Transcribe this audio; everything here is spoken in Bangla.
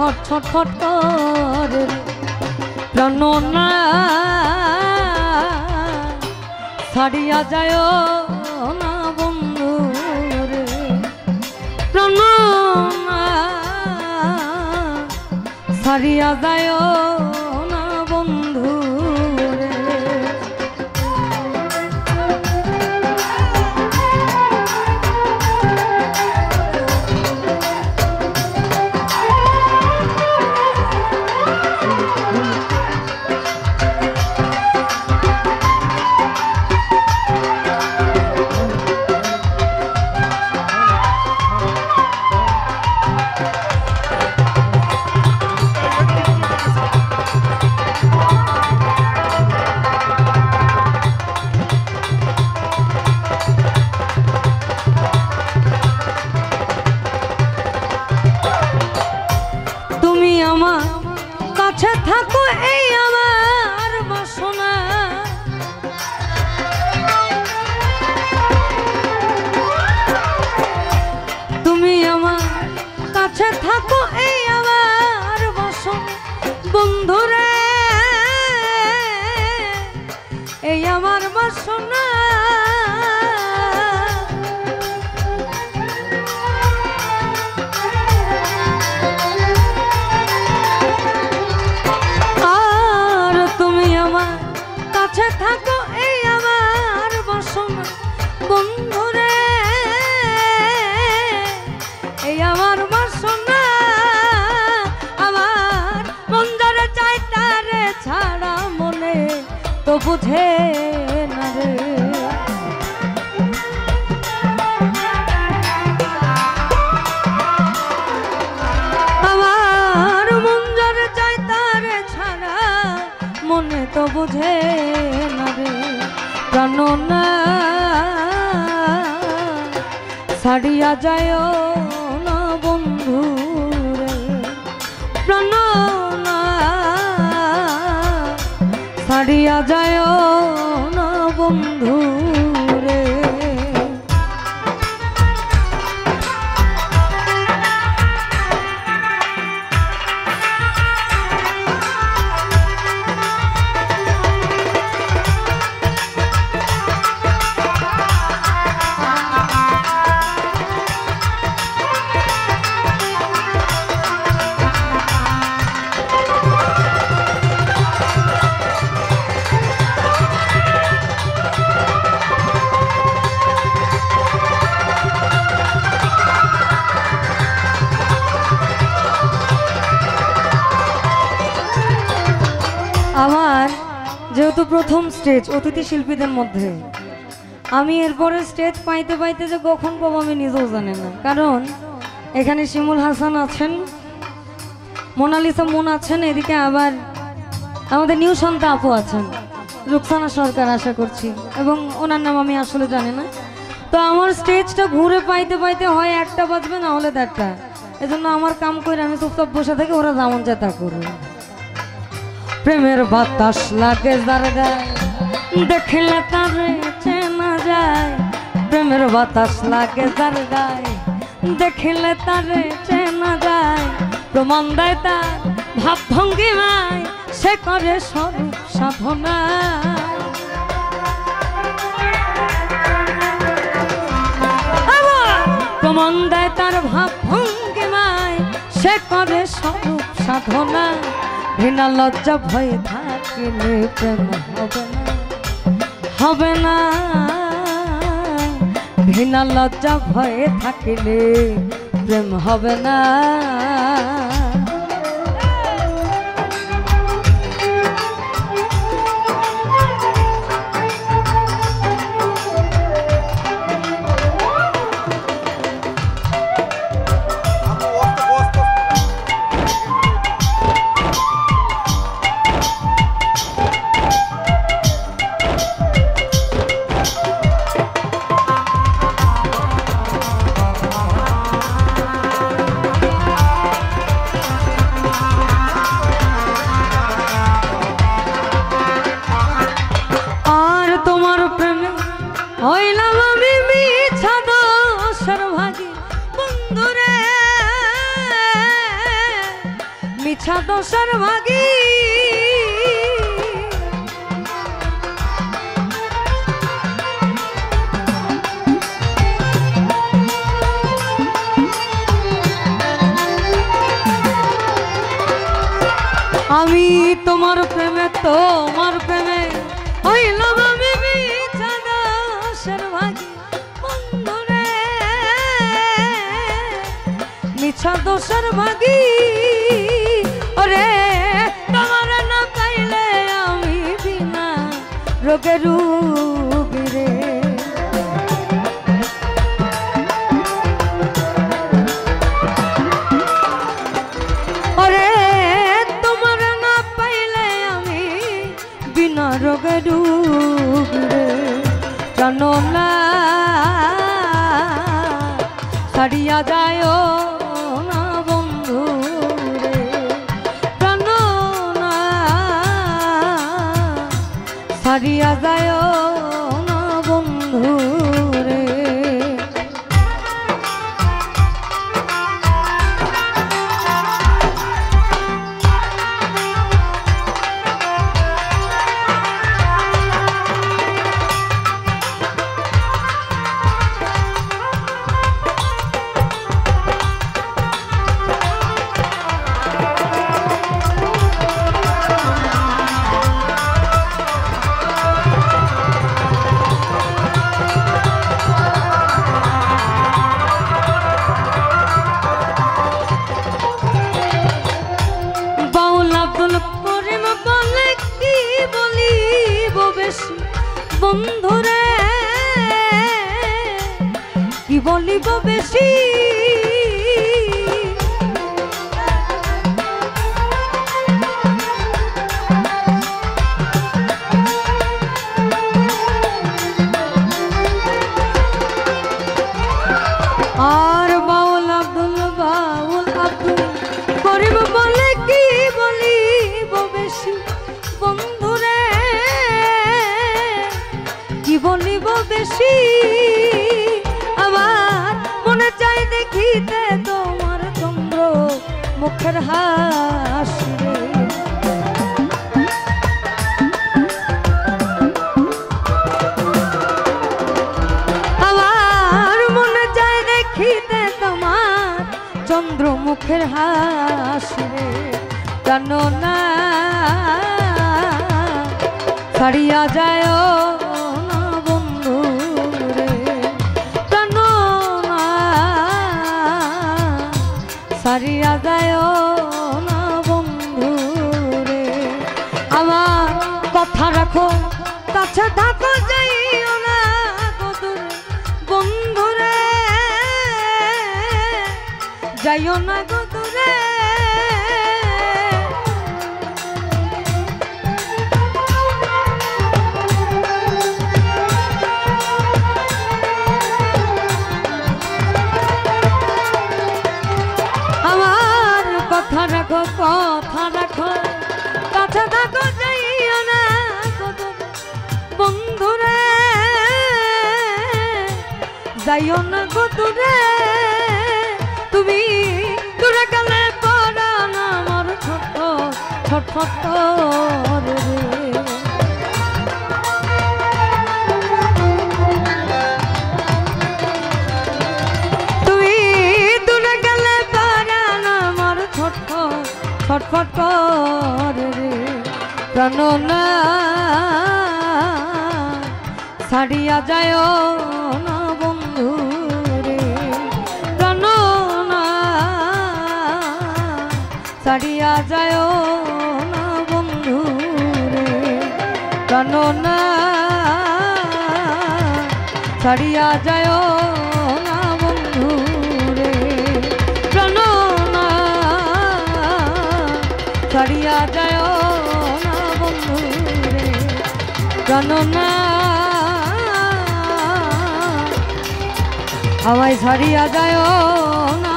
ছটফট ছটফট করে প্রাণ না ছাড়িয়া যায় না বন্ধু রে প্রাণ না ছাড়িয়া যায় না বন্ধু রে। আমার কাছে থাকো এই আমার বাসনা তুমি আমার কাছে থাকো এই আমার বাসনা বন্ধুরে এই আমার বাসনা থাকো এই আমার বাসনা বন্ধুরে এই আমার বাসনা আমার মন যারে চাই তারে ছাড়া মনে তো বুঝে না রে আমার মন যারে চাই তারে ছাড়া মনে তো বুঝে না রে প্রাণ না ছাড়িয়া যায় না বন্ধু রে প্রাণ না ছাড়িয়া যায় না বন্ধু রে। আমার যেহেতু প্রথম স্টেজ অতিথি শিল্পীদের মধ্যে আমি এরপরে স্টেজ পাইতে পাইতে যে কখন পাবো আমি নিজেও জানি না কারণ এখানে শিমুল হাসান আছেন মোনালিসা মুন আছেন এদিকে আবার আমাদের নিউ সন্তা আপু আছেন রুকসানা সরকার আশা করছি এবং ওনার নাম আমি আসলে জানি না তো আমার স্টেজটা ঘুরে পাইতে পাইতে হয় 1টা বাজবে না হলে 1:30 এজন্য আমার কাম করে আমি চুপচাপ বসে থাকি ওরা যেমন যায় তা করবে প্রেমের বাতাস লাগে যার গায়ে দেখলে তারে চেনা যায় প্রেমের বাতাস লাগে যার গায়ে দেখলে তারে চেনা যায় প্রমাণ দেয় তার ভাব ভঙ্গিমায় সে করে স্বরূপ সাধনা প্রমাণ দেয় তার ভাব ভঙ্গিমায় সে করে স্বরূপ সাধনা ঘৃণা লজ্জা ভয়ে থাকিলে প্রেম হবে না ঘৃণা লজ্জা ভয়ে থাকিলে প্রেম হবে না দোষের ভাগী আমি তোমার প্রেমে হইলাম আমি মিছা দোষের ভাগী বন্ধুরে মিছা দোষের ভাগী ওরে তোমার না পাইলে আমি বিনা রোগে রুগী রে ওরে তোমার না পাইলে আমি বিনা রোগে রুগী রে জানো না ছাড়িয়া যায় না বন্ধু রে জানো না ছাড়িয়া যায় না বন্ধু রে বন্ধুরে কি বলিব বেশি আর বাউল আব্দুল করিব বলে কি বলিব বেশি বন্ধুরে কি বলিব বেশি আমার মনে চাই দেখিতে তোমার চন্দ্র মুখের হাসি আমার মনে চাই দেখিতে তোমার চন্দ্র মুখের হাসি জানো না ছাড়িয়া যায় ছাড়িয়া যায় না বন্ধু রে আমার কথা রাখো কাছে থাকো যাইও না দূরে বন্ধু রে যাইও না দূরে কথা রাখো কাছে থাকো যাইও না বন্ধুরে যাইও না দূরে তুমি দূরে গেলে পরাণ আমার ছটফট করে ছটফট করে রে প্রাণ না ছাড়িয়া যায় না বন্ধু রে প্রাণ না ছাড়িয়া যায় না বন্ধু রে প্রাণ না ছাড়িয়া যায় না বন্ধু রে প্রাণ ছাড়িয়া যায় না বন্ধু রে প্রাণ না আমায় ছাড়িয়া যায় না